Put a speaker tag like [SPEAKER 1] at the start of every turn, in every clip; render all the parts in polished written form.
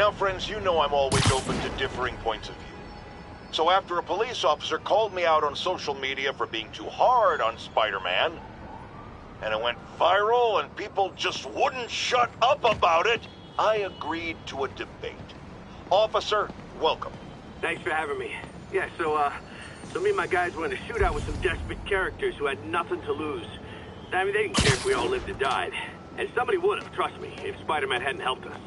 [SPEAKER 1] Now, friends, you know I'm always open to differing points of view. So after a police officer called me out on social media for being too hard on Spider-Man, and it went viral and people just wouldn't shut up about it, I agreed to a debate. Officer, welcome.
[SPEAKER 2] Thanks for having me. Yeah, so me and my guys were in a shootout with some desperate characters who had nothing to lose. I mean, they didn't care if we all lived or died. And somebody would have, trust me, if Spider-Man hadn't helped us.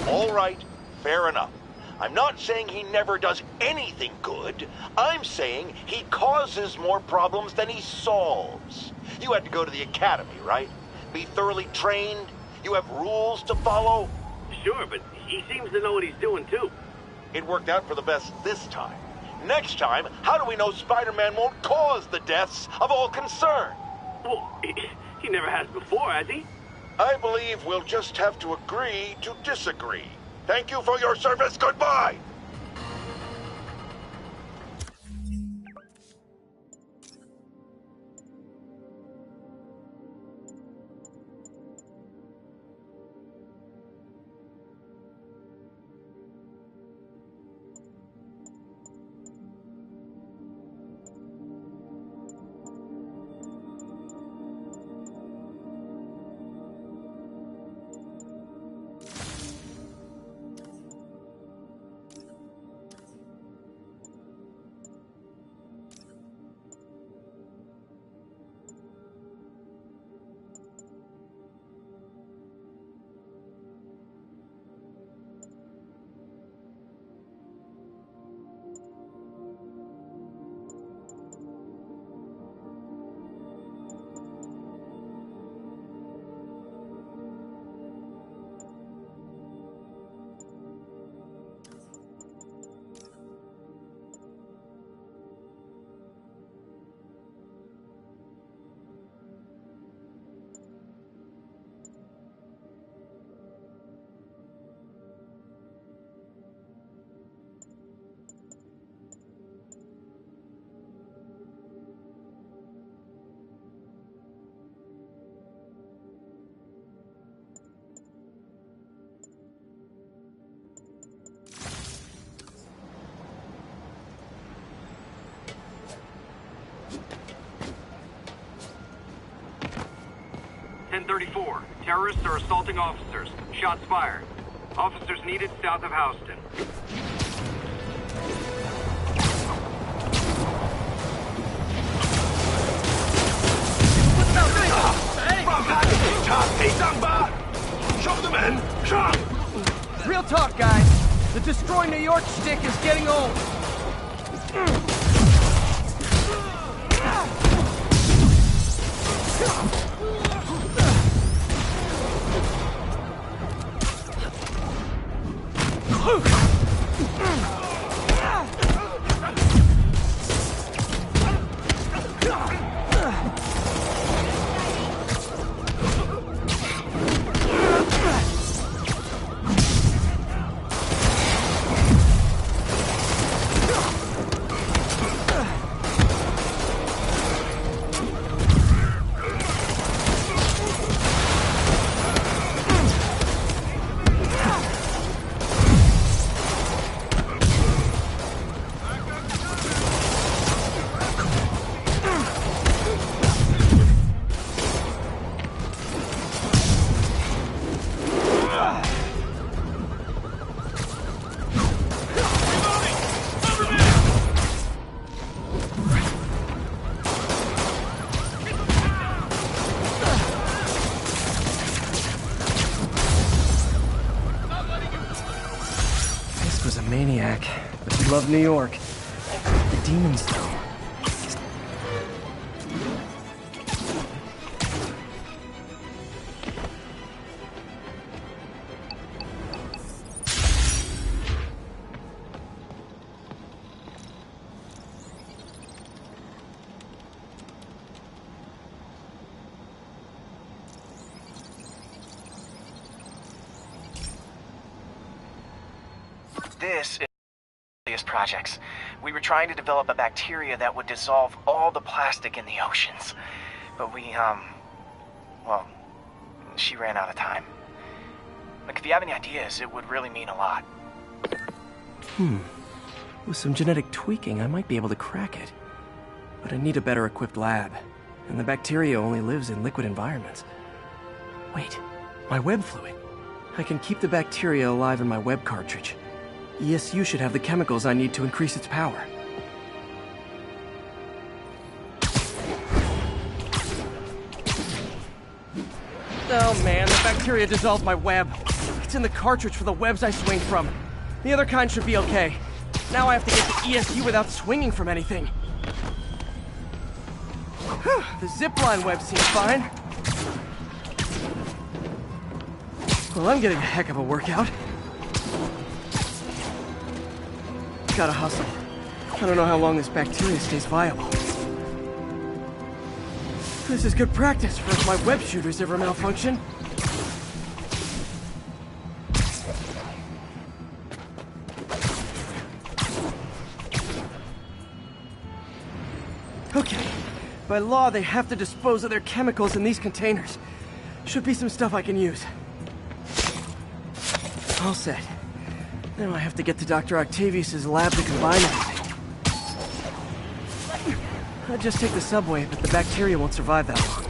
[SPEAKER 1] All right, fair enough. I'm not saying he never does anything good. I'm saying he causes more problems than he solves. You had to go to the academy, right? Be thoroughly trained? You have rules to follow?
[SPEAKER 2] Sure, but he seems to know what he's doing, too.
[SPEAKER 1] It worked out for the best this time. Next time, how do we know Spider-Man won't cause the deaths of all concerned?
[SPEAKER 2] Well, he never has before, has he?
[SPEAKER 1] I believe we'll just have to agree to disagree. Thank you for your service. Goodbye!
[SPEAKER 2] Terrorists are assaulting officers. Shots fired. Officers needed south of Houston.
[SPEAKER 3] Real talk, guys. The destroy New York shtick is getting old. Maniac, but he loved New York. The demons, though.
[SPEAKER 4] This is projects. We were trying to develop a bacteria that would dissolve all the plastic in the oceans. But well, she ran out of time. Like, if you have any ideas, it would really mean a lot.
[SPEAKER 3] With some genetic tweaking, I might be able to crack it. But I need a better equipped lab. And the bacteria only lives in liquid environments. Wait, my web fluid. I can keep the bacteria alive in my web cartridge. ESU should have the chemicals I need to increase its power. Oh man, the bacteria dissolved my web. It's in the cartridge for the webs I swing from. The other kind should be okay. Now I have to get to ESU without swinging from anything. The zipline web seems fine. Well, I'm getting a heck of a workout. Gotta hustle. I don't know how long this bacteria stays viable. This is good practice for if my web shooters ever malfunction. Okay. By law, they have to dispose of their chemicals in these containers. Should be some stuff I can use. All set. Now I have to get to Dr. Octavius's lab to combine everything. I'd just take the subway, but the bacteria won't survive that long.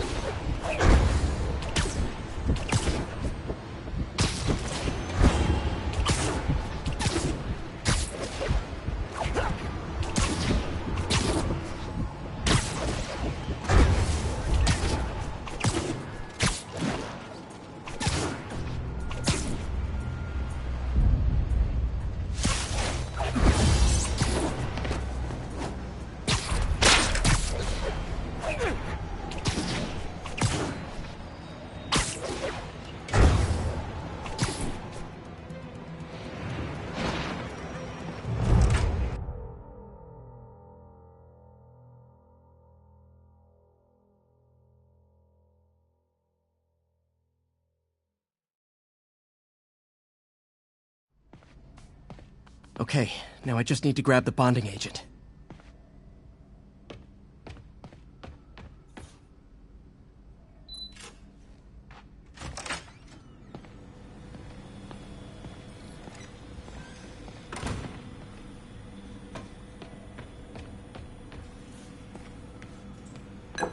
[SPEAKER 3] Okay, now I just need to grab the bonding agent.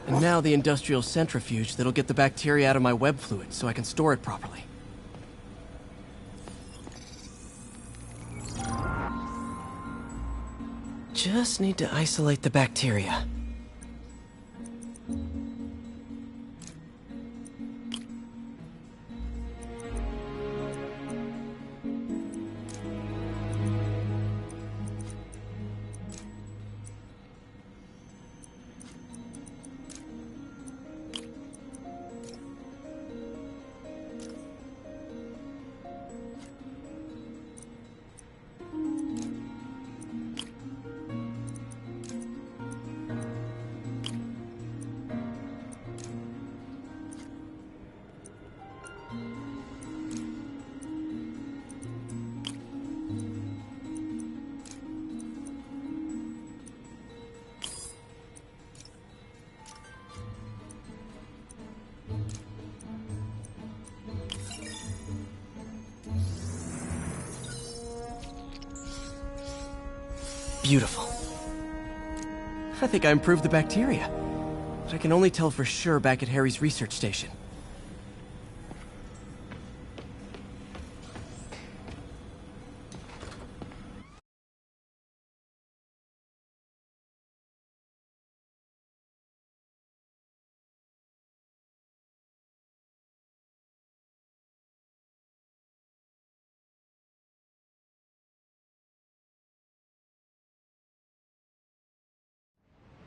[SPEAKER 3] And now the industrial centrifuge that'll get the bacteria out of my web fluid so I can store it properly. Just need to isolate the bacteria. Beautiful. I think I improved the bacteria. But I can only tell for sure back at Harry's research station.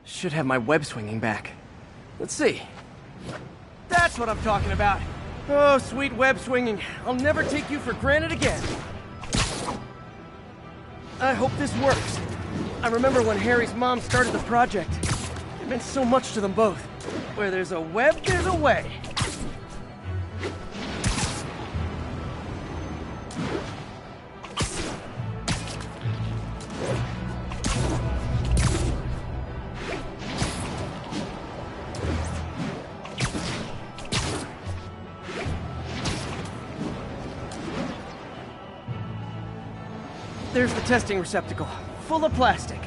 [SPEAKER 3] Should have my web swinging back. Let's see. That's what I'm talking about. Oh, sweet web swinging. I'll never take you for granted again. I hope this works. I remember when Harry's mom started the project. It meant so much to them both. Where there's a web, there's a way. There's the testing receptacle, full of plastic.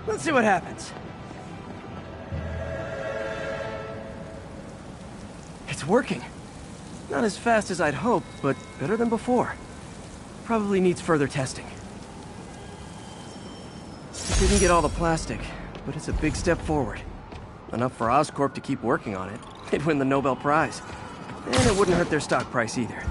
[SPEAKER 3] Let's see what happens. It's working. Not as fast as I'd hoped, but better than before. Probably needs further testing. Didn't get all the plastic, but it's a big step forward. Enough for Oscorp to keep working on it. They'd win the Nobel Prize. And it wouldn't hurt their stock price either.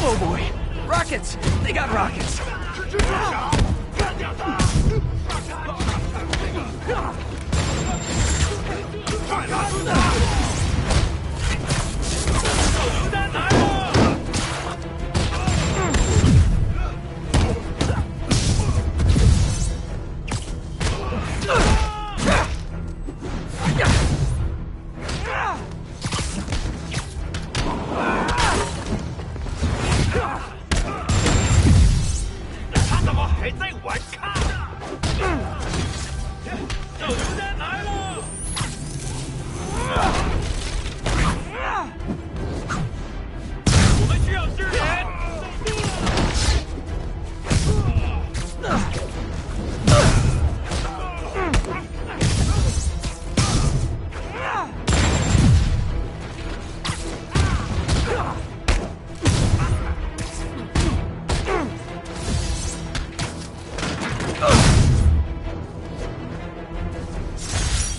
[SPEAKER 3] Oh boy! Rockets! They got rockets!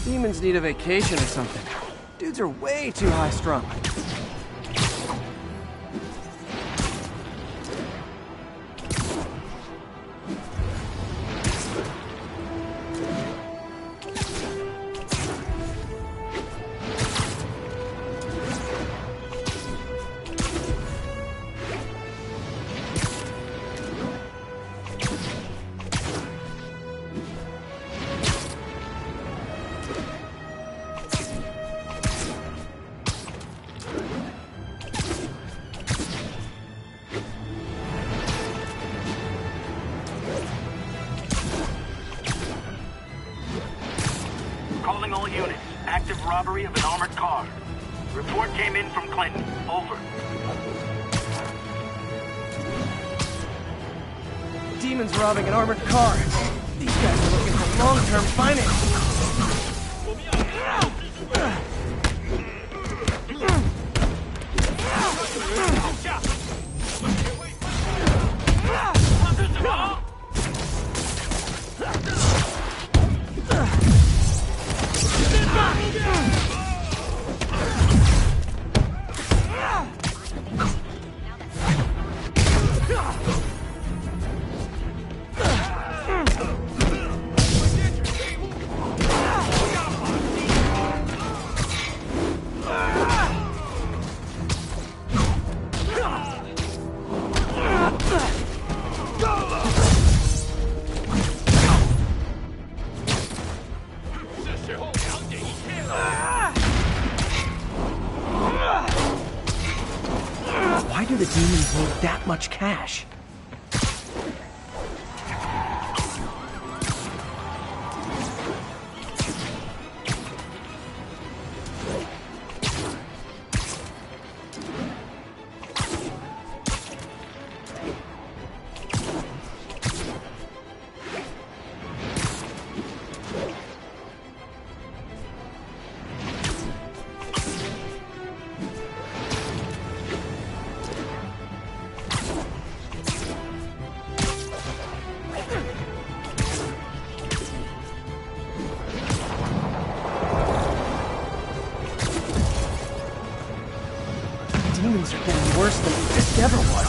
[SPEAKER 3] Demons need a vacation or something. Dudes are way too high-strung.
[SPEAKER 2] Calling all units. Active robbery of an armored car. Report came in from Clinton. Over.
[SPEAKER 3] Demons robbing an armored car. These guys are looking for long-term financing. Why do the demons need that much cash? humans are getting worse than this ever was.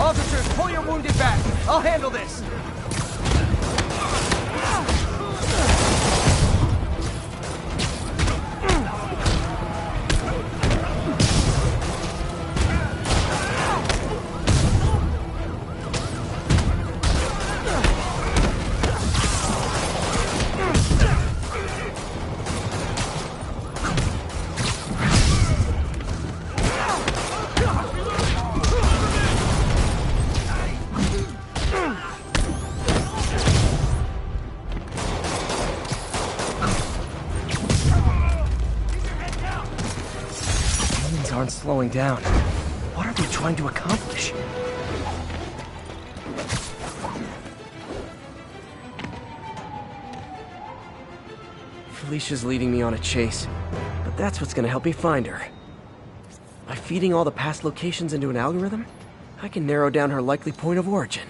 [SPEAKER 3] Officers, pull your wounded back. I'll handle this. Aren't slowing down. What are they trying to accomplish? Felicia's leading me on a chase, but that's what's gonna help me find her. By feeding all the past locations into an algorithm, I can narrow down her likely point of origin.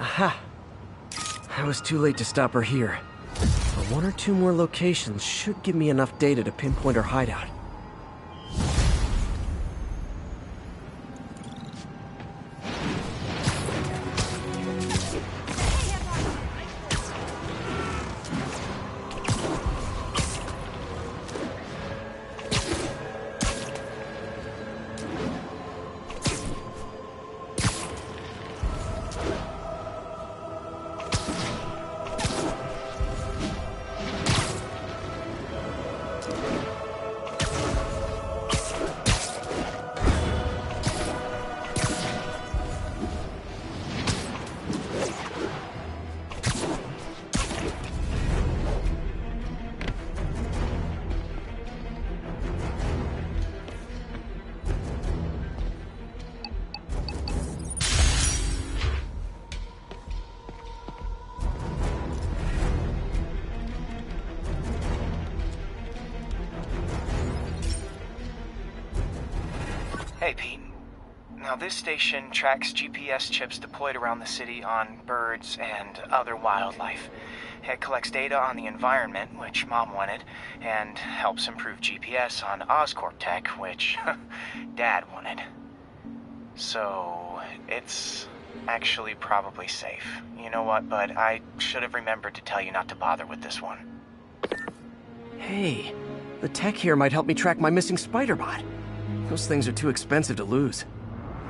[SPEAKER 3] Aha! I was too late to stop her here. But one or two more locations should give me enough data to pinpoint her hideout.
[SPEAKER 4] Hey, Pete. Now, this station tracks GPS chips deployed around the city on birds and other wildlife. It collects data on the environment, which Mom wanted, and helps improve GPS on Oscorp tech, which Dad wanted. So, it's actually probably safe. You know what, bud? I should have remembered to tell you not to bother with this one.
[SPEAKER 3] Hey, the tech here might help me track my missing spider bot. Those things are too expensive to lose.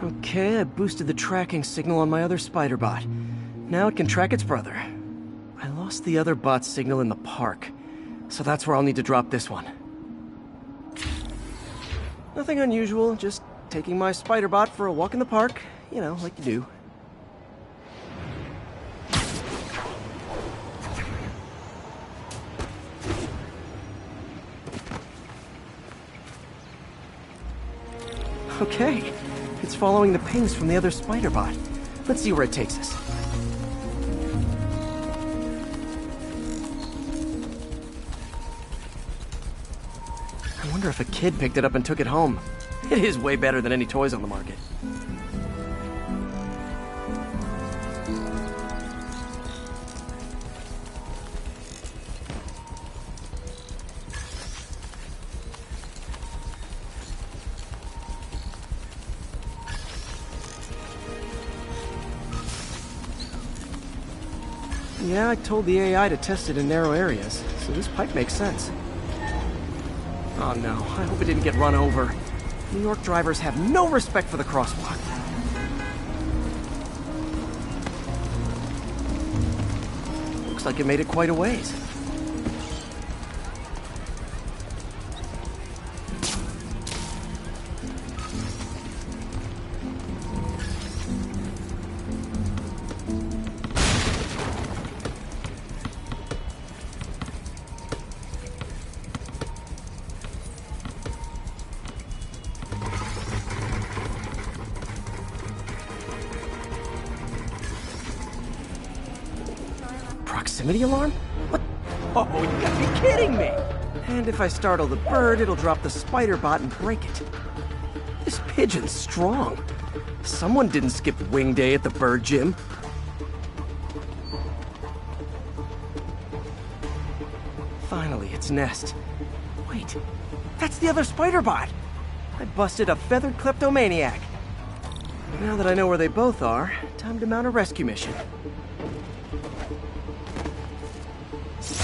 [SPEAKER 3] Okay, I boosted the tracking signal on my other spider bot. Now it can track its brother. I lost the other bot's signal in the park, so that's where I'll need to drop this one. Nothing unusual, just taking my spider bot for a walk in the park, you know, like you do. Okay, it's following the pings from the other spider bot. Let's see where it takes us. I wonder if a kid picked it up and took it home. It is way better than any toys on the market. Yeah, I told the AI to test it in narrow areas, so this pipe makes sense. Oh no, I hope it didn't get run over. New York drivers have no respect for the crosswalk. Looks like it made it quite a ways. Proximity alarm? What? Oh, you gotta be kidding me! And if I startle the bird, it'll drop the spider bot and break it. This pigeon's strong. Someone didn't skip wing day at the bird gym. Finally, its nest. Wait, that's the other spider bot! I busted a feathered kleptomaniac. Now that I know where they both are, time to mount a rescue mission.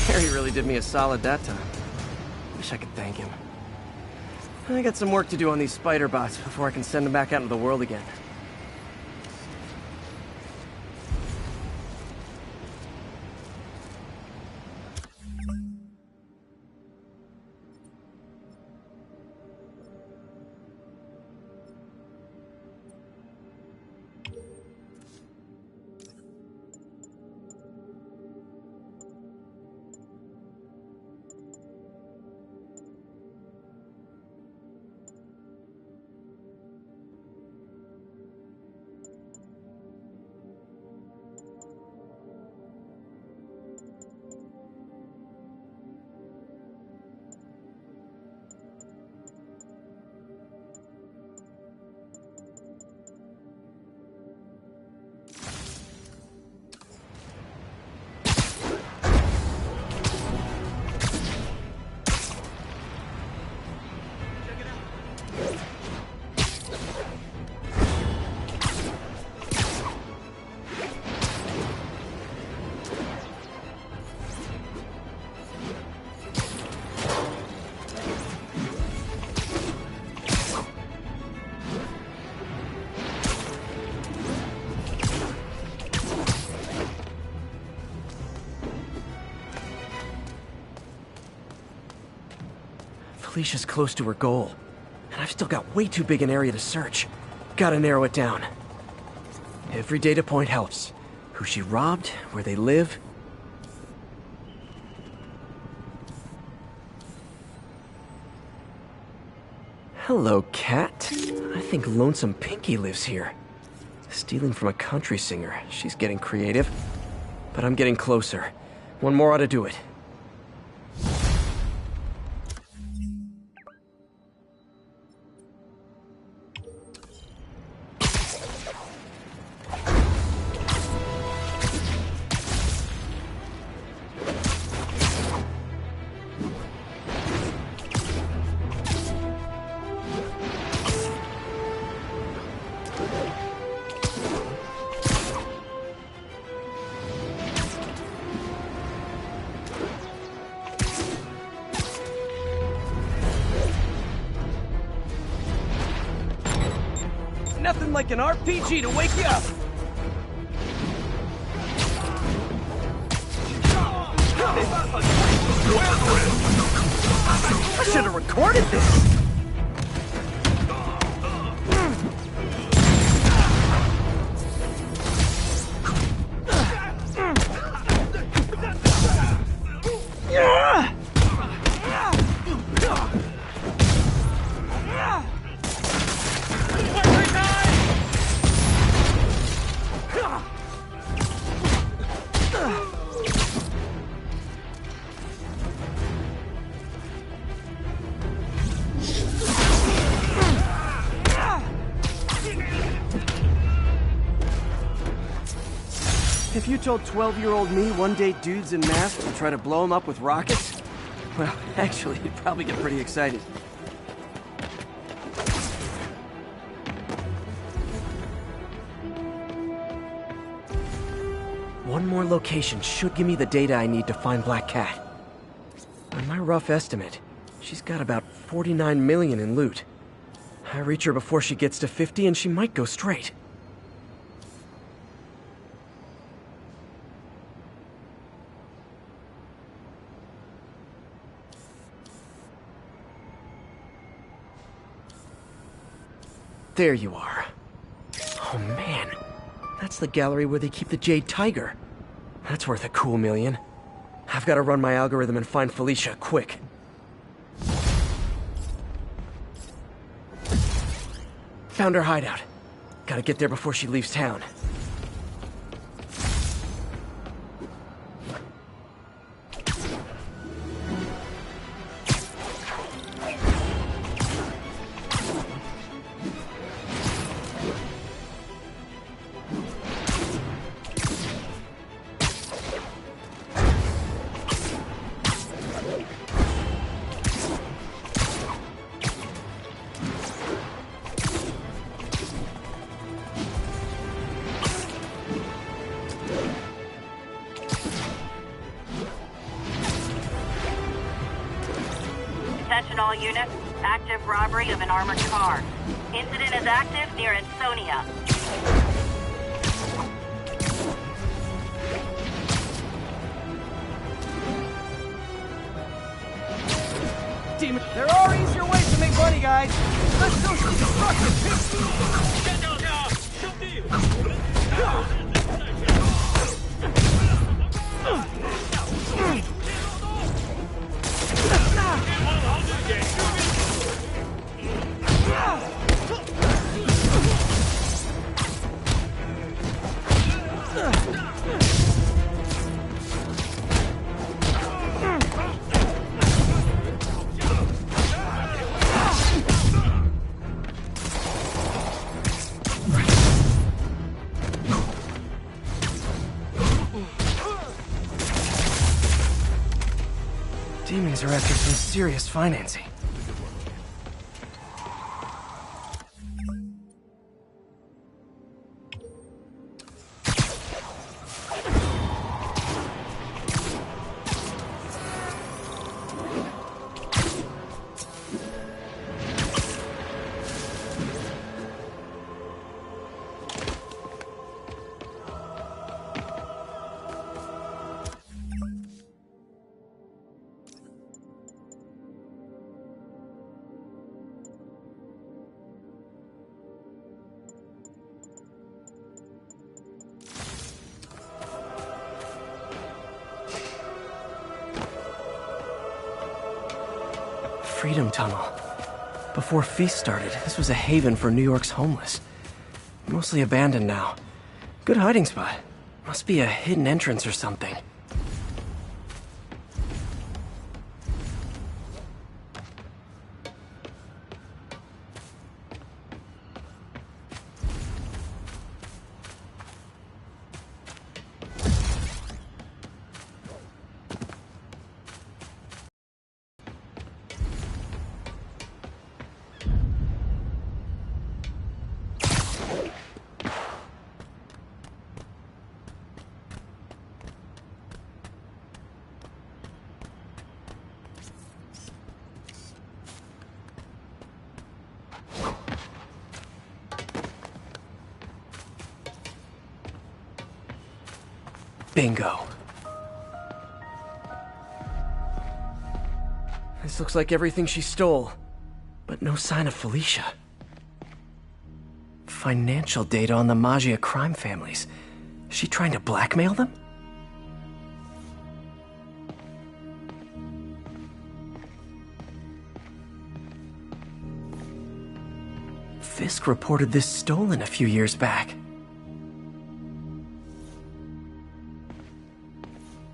[SPEAKER 3] Harry really did me a solid that time. Wish I could thank him. I got some work to do on these spider bots before I can send them back out into the world again. Felicia's close to her goal, and I've still got way too big an area to search. Gotta narrow it down. Every data point helps. Who she robbed, where they live. Hello, cat. I think Lonesome Pinky lives here. Stealing from a country singer. She's getting creative. But I'm getting closer. One more ought to do it. Nothing like an RPG to wake you up! I should have recorded this! If you told 12-year-old me one day dudes in masks would try to blow him up with rockets, well, actually, you'd probably get pretty excited. One more location should give me the data I need to find Black Cat. On my rough estimate, she's got about 49 million in loot. I reach her before she gets to 50 and she might go straight. There you are. Oh man, that's the gallery where they keep the Jade Tiger. That's worth a cool million. I've got to run my algorithm and find Felicia, quick. Found her hideout. Gotta get there before she leaves town.
[SPEAKER 5] Attention all units. Active robbery of an armored car. Incident is active near Ansonia.
[SPEAKER 6] Demon, there are easier ways to make money, guys. Let's do some destructive.
[SPEAKER 3] Demons are after some serious financing. Freedom Tunnel. Before Feast started, this was a haven for New York's homeless. Mostly abandoned now. Good hiding spot. Must be a hidden entrance or something. Bingo. This looks like everything she stole, but no sign of Felicia. Financial data on the Maggia crime families. Is she trying to blackmail them? Fisk reported this stolen a few years back.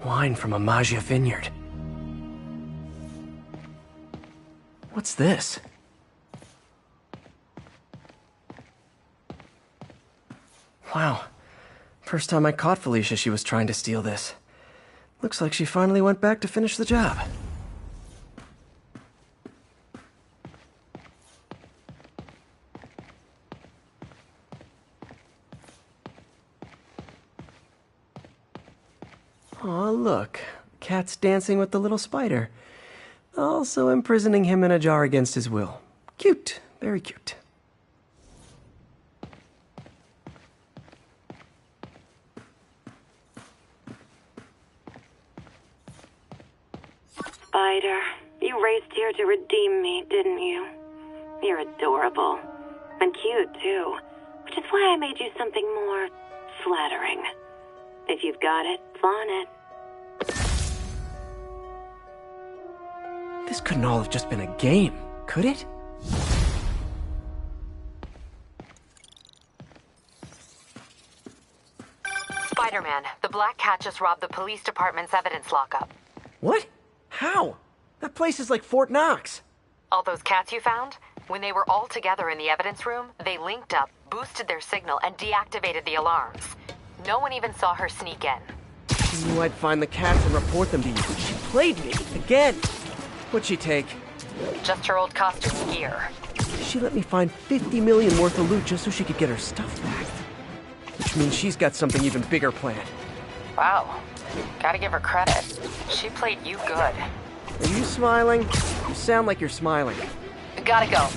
[SPEAKER 3] Wine from a Maggia vineyard. What's this? Wow. First time I caught Felicia, she was trying to steal this. Looks like she finally went back to finish the job. Aw, look. Cat's dancing with the little spider. Also imprisoning him in a jar against his will. Cute. Very cute.
[SPEAKER 5] Spider, you raced here to redeem me, didn't you? You're adorable. And cute, too. Which is why I made you something more flattering. If you've got it, flaunt it.
[SPEAKER 3] This couldn't all have just been a game, could it?
[SPEAKER 7] Spider-Man, the Black Cat just robbed the police department's evidence lockup.
[SPEAKER 3] What? How? That place is like Fort Knox.
[SPEAKER 7] All those cats you found? When they were all together in the evidence room, they linked up, boosted their signal, and deactivated the alarms. No one even saw her sneak in.
[SPEAKER 3] She knew I'd find the cats and report them to you. She played me, again. What'd she take?
[SPEAKER 7] Just her old costume gear.
[SPEAKER 3] She let me find 50 million worth of loot just so she could get her stuff back. Which means she's got something even bigger planned.
[SPEAKER 7] Wow. Gotta give her credit. She played you good.
[SPEAKER 3] Are you smiling? You sound like you're smiling.
[SPEAKER 7] Gotta go.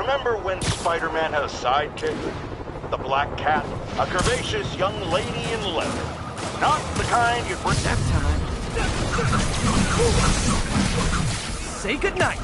[SPEAKER 1] Remember when Spider-Man had a sidekick? The Black Cat? A curvaceous young lady in leather. Not the kind you'd bring
[SPEAKER 3] That time. Say goodnight.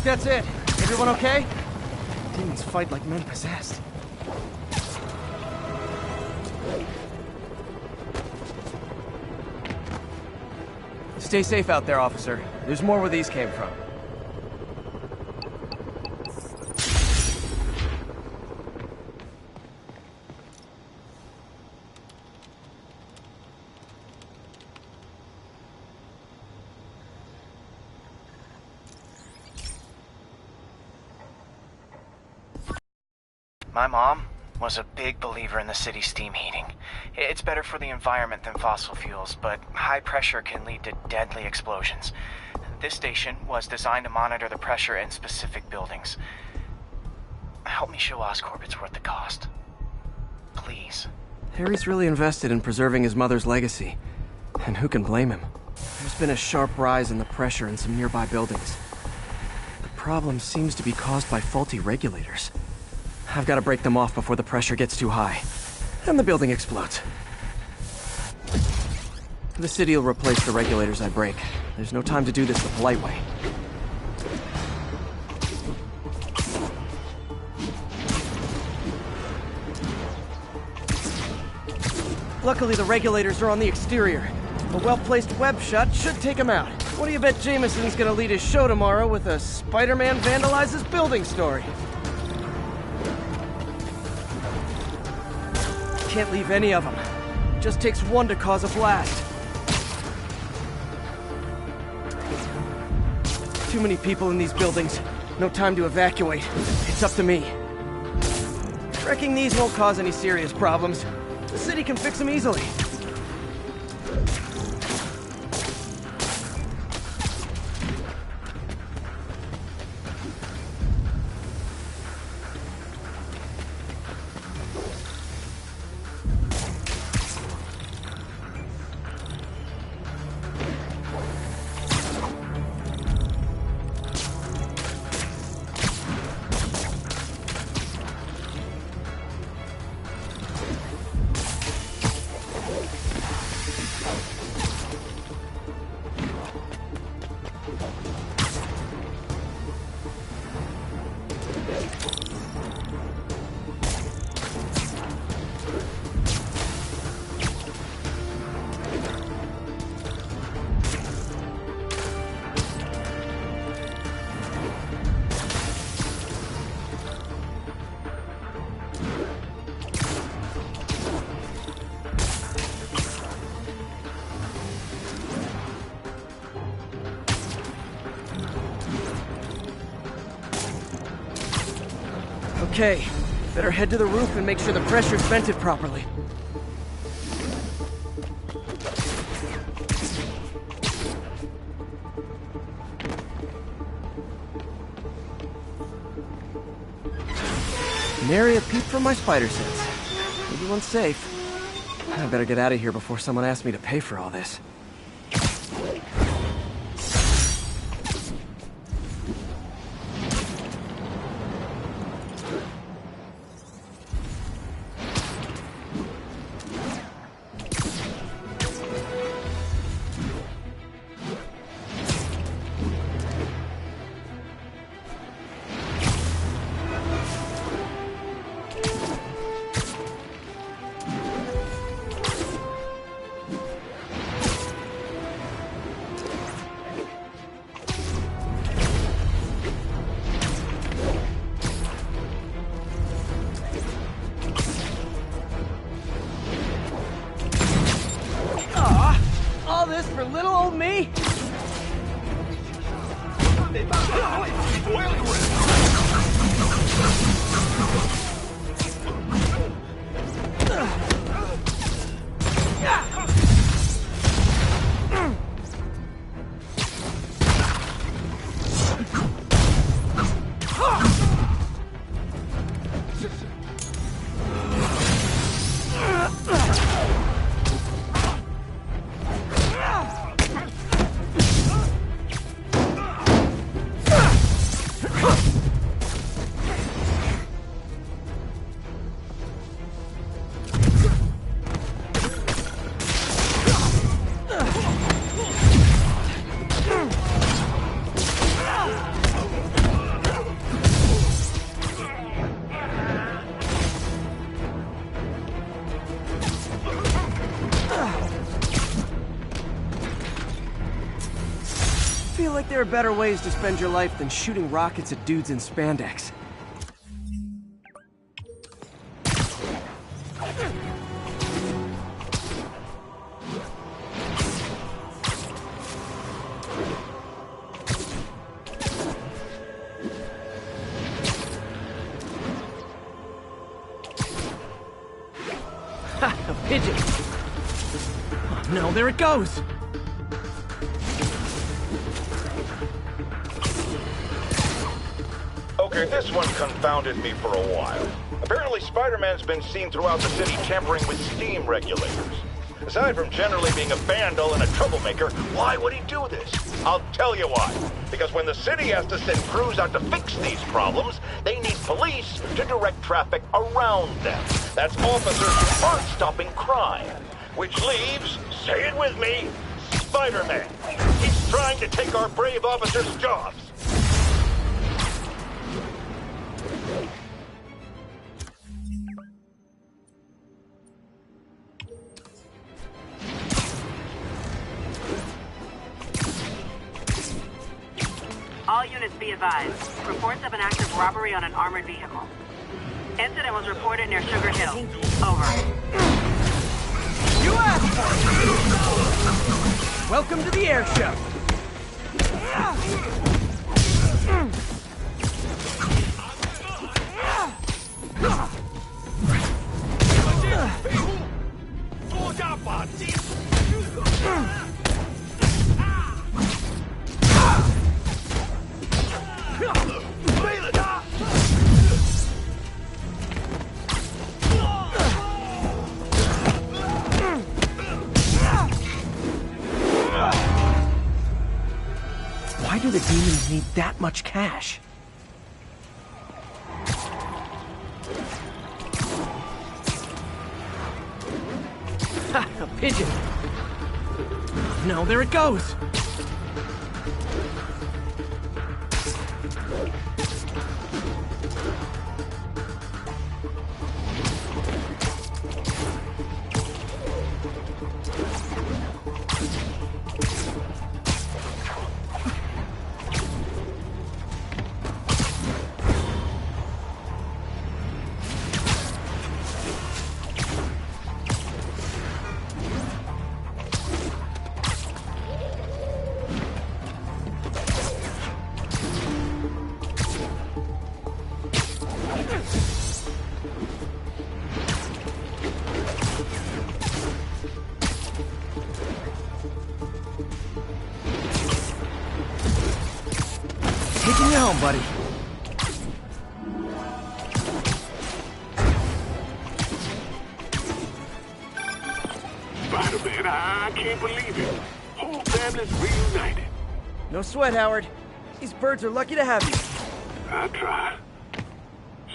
[SPEAKER 3] That's it. Everyone okay? Demons fight like men possessed. Stay safe out there, officer. There's more where these came from.
[SPEAKER 4] My mom was a big believer in the city's steam heating. It's better for the environment than fossil fuels, but high pressure can lead to deadly explosions. This station was designed to monitor the pressure in specific buildings. Help me show Oscorp it's worth the cost. Please.
[SPEAKER 3] Harry's really invested in preserving his mother's legacy. And who can blame him? There's been a sharp rise in the pressure in some nearby buildings. The problem seems to be caused by faulty regulators. I've got to break them off before the pressure gets too high. And the building explodes. The city will replace the regulators I break. There's no time to do this the polite way.
[SPEAKER 6] Luckily, the regulators are on the exterior. A well-placed web shot should take him out. What do you bet Jameson's gonna lead his show tomorrow with a Spider-Man vandalizes building story? Can't leave any of them. Just takes one to cause a blast. Too many people in these buildings. No time to evacuate. It's up to me. Wrecking these won't cause any serious problems. The city can fix them easily. Okay, better head to the roof and make sure the pressure's vented properly. Nary a peep from my spider sense. Everyone's safe. I better get out of here before someone asks me to pay for all this. All this for little old me? I feel like there are better ways to spend your life than shooting rockets at dudes in spandex. Ha! A pigeon! Oh no, there it goes!
[SPEAKER 1] Okay, this one confounded me for a while. Apparently Spider-Man's been seen throughout the city tampering with steam regulators. Aside from generally being a vandal and a troublemaker, why would he do this? I'll tell you why. Because when the city has to send crews out to fix these problems, they need police to direct traffic around them. That's officers who aren't stopping crime. Which leaves, say it with me, Spider-Man. He's trying to take our brave officers' jobs.
[SPEAKER 8] All units be advised. Reports of an active robbery on an armored vehicle. Incident was reported near Sugar Hill. Over.
[SPEAKER 6] You asked for it! Welcome to the air show.
[SPEAKER 3] Why do the demons need that much cash?
[SPEAKER 6] Ha! A pigeon! No, there it goes!
[SPEAKER 3] Taking you home, buddy.
[SPEAKER 2] Spider-Man, I can't believe it. Whole family's reunited.
[SPEAKER 6] No sweat, Howard. These birds are lucky to have you.
[SPEAKER 2] I try.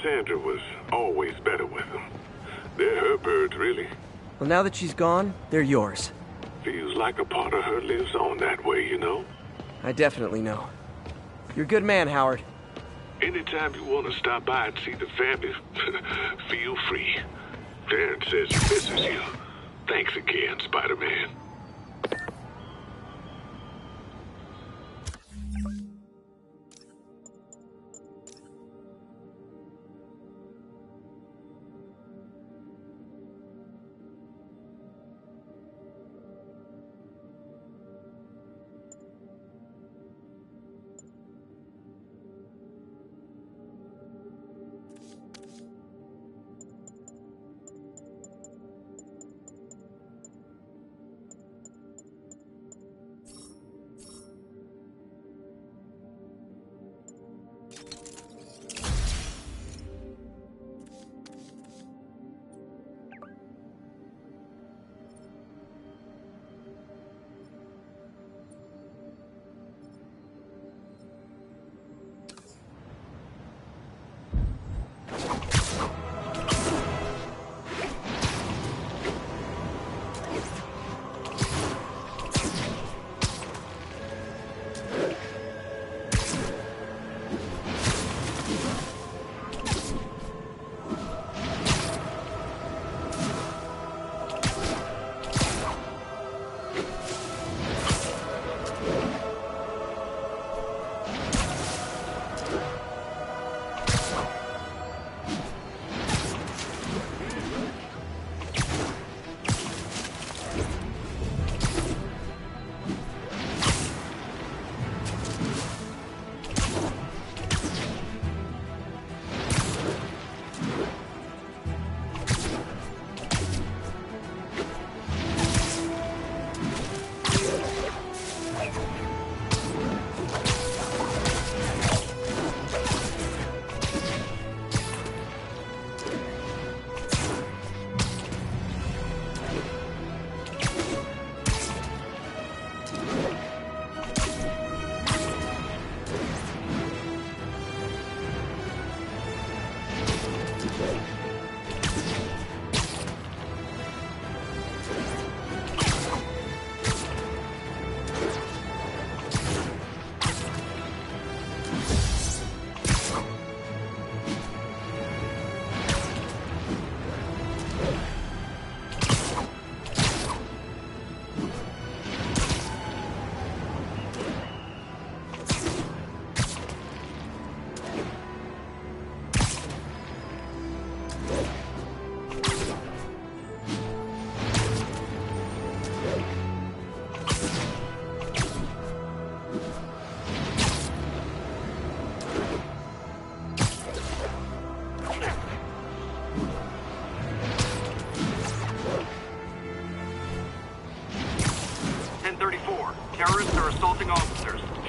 [SPEAKER 2] Sandra was always better with them. They're her birds, really.
[SPEAKER 6] Well, now that she's gone, they're yours.
[SPEAKER 2] Feels like a part of her lives on that way, you know?
[SPEAKER 6] I definitely know. You're a good man, Howard.
[SPEAKER 2] Anytime you want to stop by and see the family, feel free. Darren says he misses you. Thanks again, Spider-Man.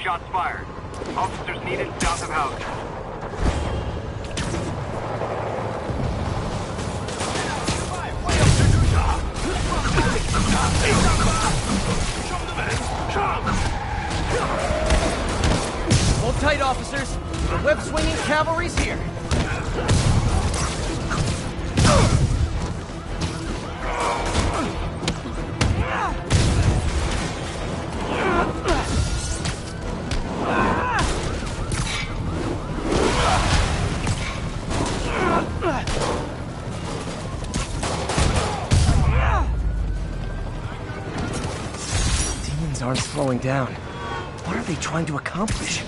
[SPEAKER 2] Shots fired. Officers needed south of house.
[SPEAKER 6] Hold tight, officers. The web-swinging cavalry's here. Demons aren't slowing down. What are they trying to accomplish?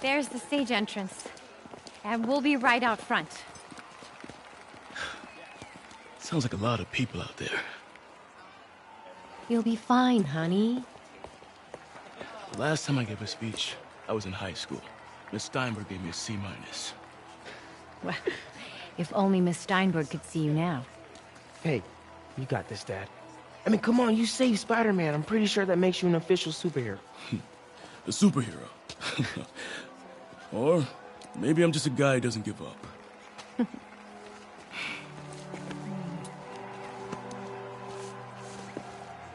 [SPEAKER 9] There's the stage entrance. And we'll be right out front.
[SPEAKER 10] Sounds like a lot of people out there.
[SPEAKER 9] You'll be fine, honey.
[SPEAKER 10] The last time I gave a speech, I was in high school. Miss Steinberg gave me a C-.
[SPEAKER 9] Well, if only Miss Steinberg could see you now.
[SPEAKER 11] Hey, you got this, Dad. I mean, come on, you saved Spider-Man. I'm pretty sure that makes you an official superhero.
[SPEAKER 10] A superhero. Or maybe I'm just a guy who doesn't give up.
[SPEAKER 9] Come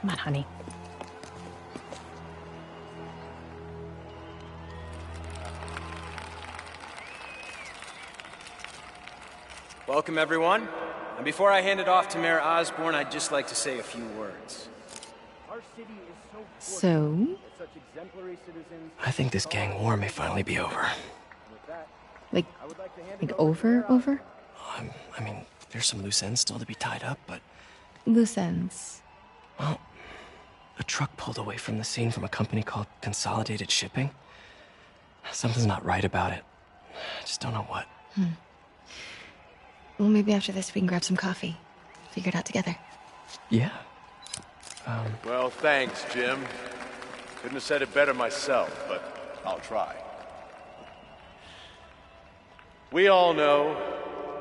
[SPEAKER 9] on, honey.
[SPEAKER 12] Welcome, everyone. And before I hand it off to Mayor Osborn, I'd just like to say a few words.
[SPEAKER 9] So?
[SPEAKER 3] I think this gang war may finally be over.
[SPEAKER 9] Like over?
[SPEAKER 3] I mean, there's some loose ends still to be tied up, but...
[SPEAKER 9] Loose ends.
[SPEAKER 3] Well, a truck pulled away from the scene from a company called Consolidated Shipping. Something's not right about it. I just don't know what.
[SPEAKER 9] Well, maybe after this we can grab some coffee. Figure it out together.
[SPEAKER 3] Yeah.
[SPEAKER 13] Well, thanks, Jim. Couldn't have said it better myself, but I'll try. We all know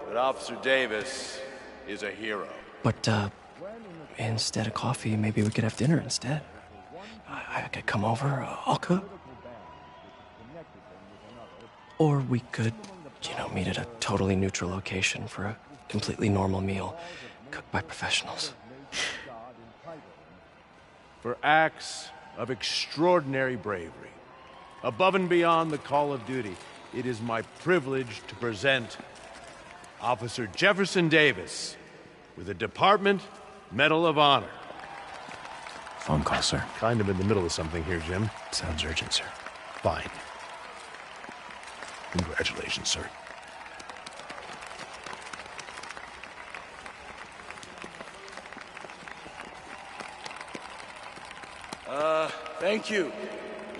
[SPEAKER 13] that Officer Davis is a hero.
[SPEAKER 3] But, instead of coffee, maybe we could have dinner instead. I could come over, I'll cook. Or we could, meet at a totally neutral location for a completely normal meal, cooked by professionals.
[SPEAKER 13] For acts of extraordinary bravery, above and beyond the call of duty, it is my privilege to present Officer Jefferson Davis with the Department Medal of Honor.
[SPEAKER 14] Phone call, sir.
[SPEAKER 13] Kind of in the middle of something here, Jim.
[SPEAKER 14] Sounds urgent, sir.
[SPEAKER 13] Fine. Congratulations, sir.
[SPEAKER 10] Thank you,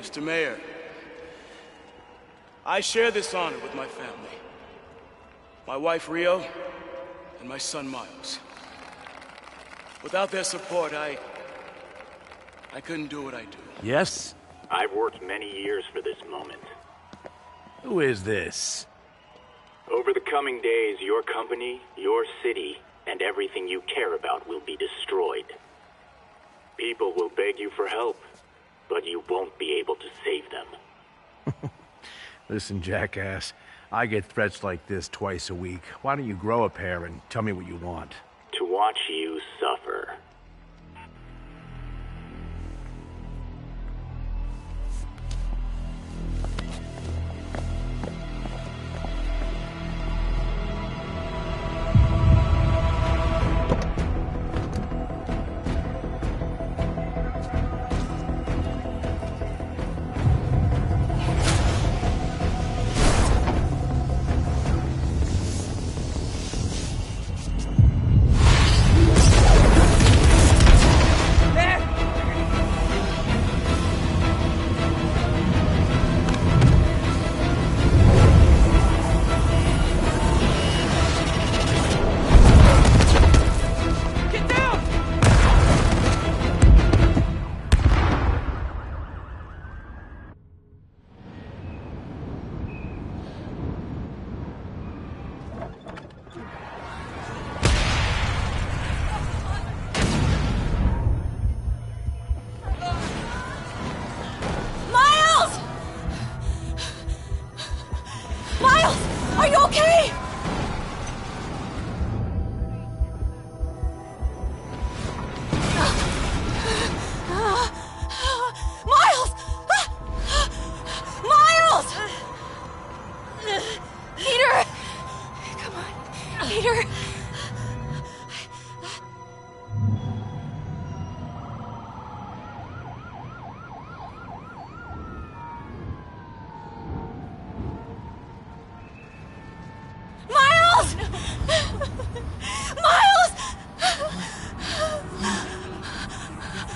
[SPEAKER 10] Mr. Mayor. I share this honor with my family. My wife, Rio, and my son, Miles. Without their support, I couldn't do what I do.
[SPEAKER 13] Yes?
[SPEAKER 2] I've worked many years for this moment.
[SPEAKER 13] Who is this?
[SPEAKER 2] Over the coming days, your company, your city, and everything you care about will be destroyed. People will beg you for help, but you won't be able to save them.
[SPEAKER 13] Listen, jackass, I get threats like this twice a week. Why don't you grow a pair and tell me what you want?
[SPEAKER 2] To watch you suffer.
[SPEAKER 15] Peter! Miles! Miles!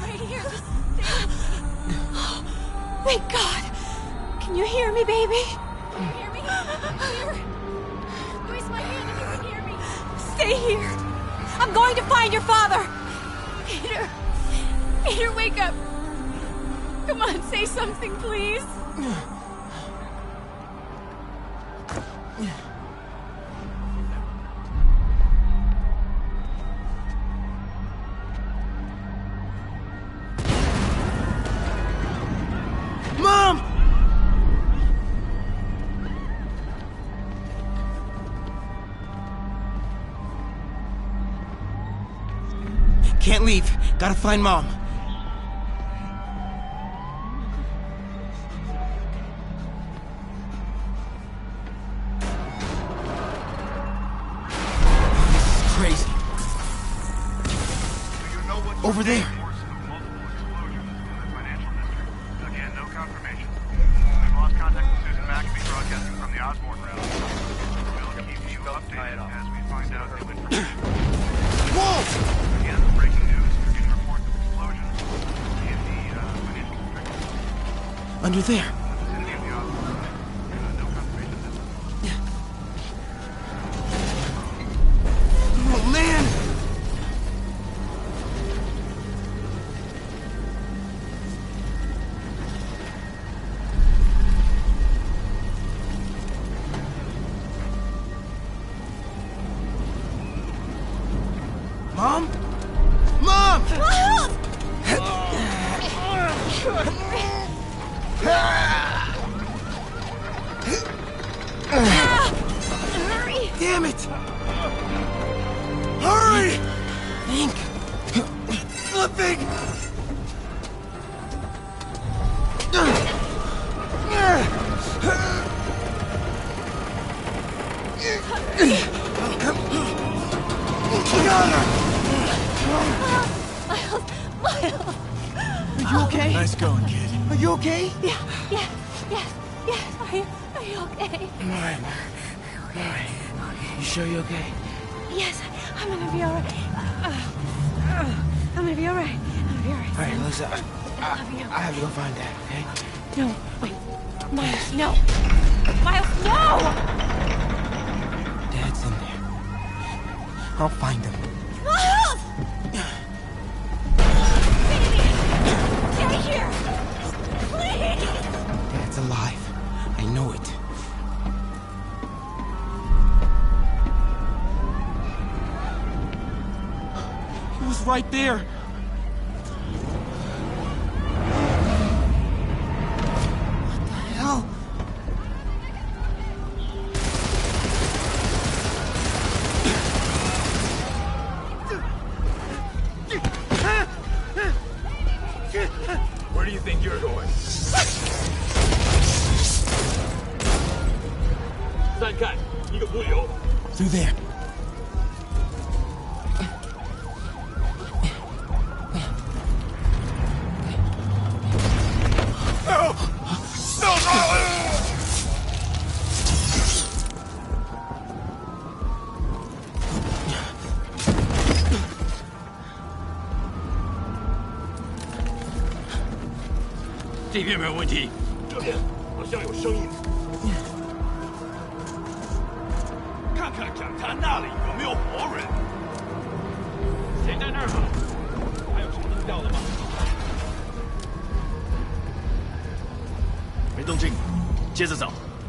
[SPEAKER 15] Right here, just stay. Thank God. Can you hear me, baby? Can you hear me? Here. Raise my hand if you can hear me. Stay here. I'm going to find your father. Peter. Peter, wake up. Come on, say something, please.
[SPEAKER 6] Mom! Can't leave. Gotta find Mom. This is crazy. Over there. Under there. Oh, man! Mom? Mom!
[SPEAKER 15] Hurry!
[SPEAKER 6] Damn it! Hurry! Think. Flipping!
[SPEAKER 15] Miles!
[SPEAKER 6] Are you okay?
[SPEAKER 14] Nice going, kid.
[SPEAKER 6] Are you okay?
[SPEAKER 15] Yes. Are you okay?
[SPEAKER 6] I'm alright. You sure you're okay?
[SPEAKER 15] Yes, I'm gonna be alright. I'm gonna be alright.
[SPEAKER 6] Alright, Melissa,
[SPEAKER 15] I love you.
[SPEAKER 6] I have to go find Dad, okay?
[SPEAKER 15] No, wait. Miles, no! Miles, no!
[SPEAKER 6] Dad's in there. I'll find him.
[SPEAKER 15] Miles! Baby! Stay here! Please!
[SPEAKER 6] Dad's alive. I know it. He was right there. What the hell?
[SPEAKER 14] Kid, where do you think you're going?
[SPEAKER 6] Through there.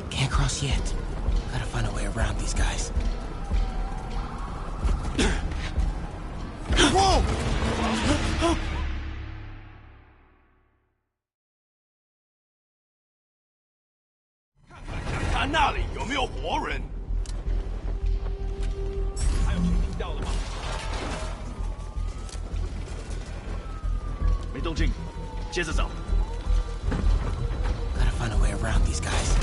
[SPEAKER 6] Can't cross yet. Gotta find a way around these guys. Whoa!
[SPEAKER 14] 看那里有没有活人？还有谁听到了吗？没动静，接着找。
[SPEAKER 6] Gotta find a way around these guys.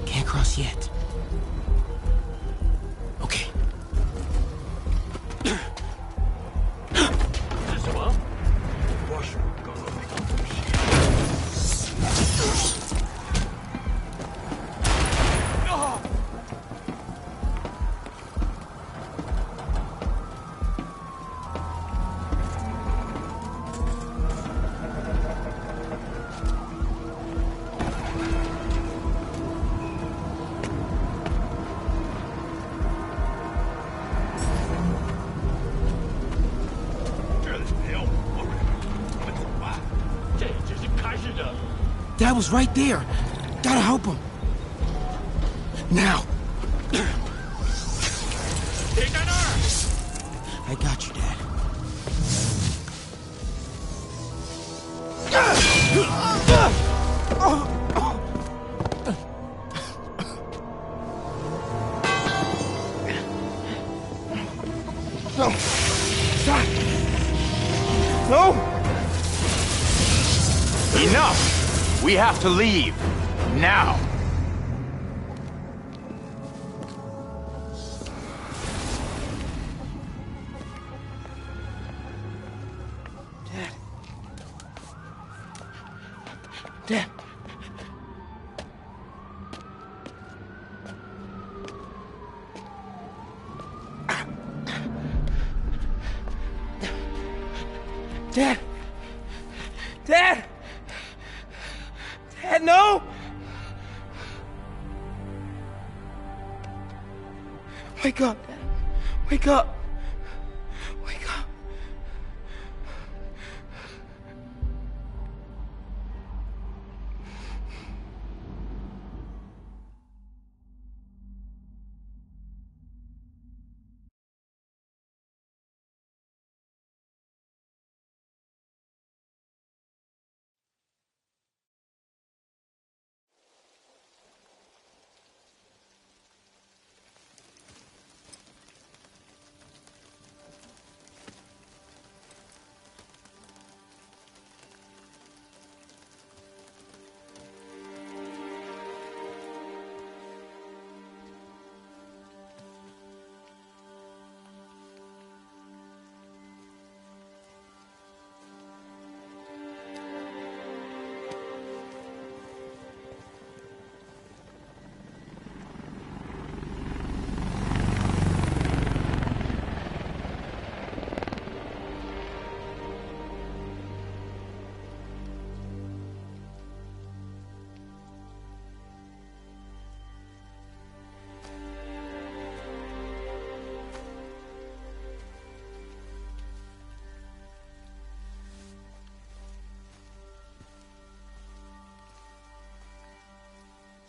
[SPEAKER 6] Can't
[SPEAKER 11] across yet. Okay.
[SPEAKER 14] 是什么？我是刚刚那个东西。啊！
[SPEAKER 11] Dad was right there. Gotta help him. Now. I got you, Dad. No. Stop. No.
[SPEAKER 16] Enough! We have to leave. Now!
[SPEAKER 11] Dad. Dad. Dad. Dad, no! Wake up, Dad. Wake up. Wake up.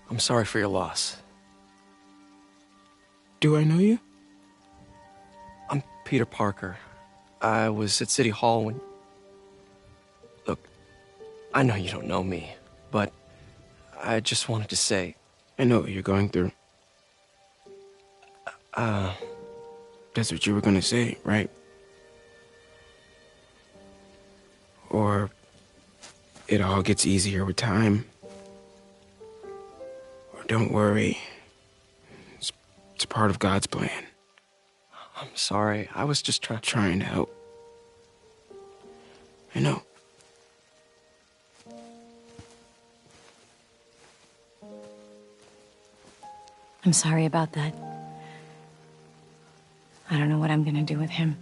[SPEAKER 3] I'm sorry for your loss.
[SPEAKER 11] Do I know you?
[SPEAKER 3] I'm Peter Parker. I was at City Hall when... Look, I know you don't know me, but I just wanted to say...
[SPEAKER 11] I know what you're going through. That's what you were gonna say, right? Or it all gets easier with time. Or don't worry. It's part of God's plan.
[SPEAKER 3] I'm sorry. I was just
[SPEAKER 11] trying to help. I know.
[SPEAKER 9] I'm sorry about that. I don't know what I'm gonna do with him.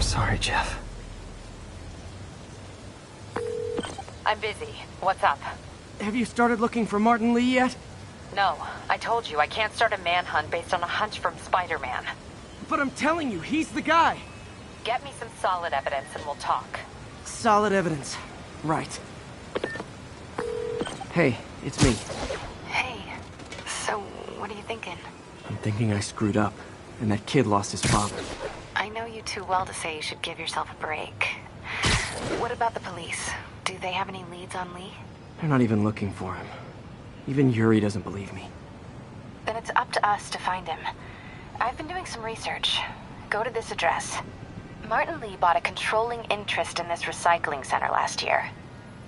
[SPEAKER 3] Sorry, Jeff.
[SPEAKER 7] I'm busy. What's up?
[SPEAKER 6] Have you started looking for Martin Lee yet?
[SPEAKER 7] No. I told you I can't start a manhunt based on a hunch from Spider-Man.
[SPEAKER 6] But I'm telling you, he's the guy.
[SPEAKER 7] Get me some solid evidence and we'll talk.
[SPEAKER 6] Solid evidence. Right. Hey, it's me.
[SPEAKER 7] Hey, so what are you thinking?
[SPEAKER 3] I'm thinking I screwed up, and that kid lost his father.
[SPEAKER 7] I know you too well to say you should give yourself a break. What about the police? Do they have any leads on Lee?
[SPEAKER 3] They're not even looking for him. Even Yuri doesn't believe me.
[SPEAKER 7] Then it's up to us to find him. I've been doing some research. Go to this address. Martin Lee bought a controlling interest in this recycling center last year.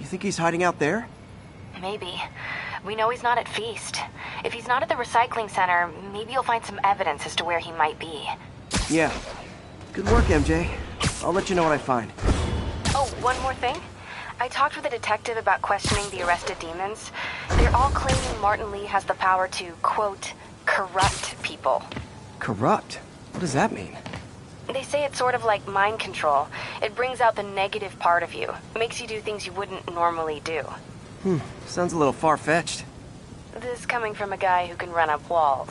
[SPEAKER 6] You think he's hiding out there?
[SPEAKER 7] Maybe. We know he's not at Feast. If he's not at the recycling center, maybe you'll find some evidence as to where he might be.
[SPEAKER 6] Yeah. Good work, MJ. I'll let you know what I find.
[SPEAKER 7] Oh, one more thing. I talked with a detective about questioning the arrested demons. They're all claiming Martin Lee has the power to, quote, corrupt people.
[SPEAKER 3] Corrupt? What does that mean?
[SPEAKER 7] They say it's sort of like mind control. It brings out the negative part of you. Makes you do things you wouldn't normally do.
[SPEAKER 6] Sounds a little far-fetched.
[SPEAKER 7] This coming from a guy who can run up walls.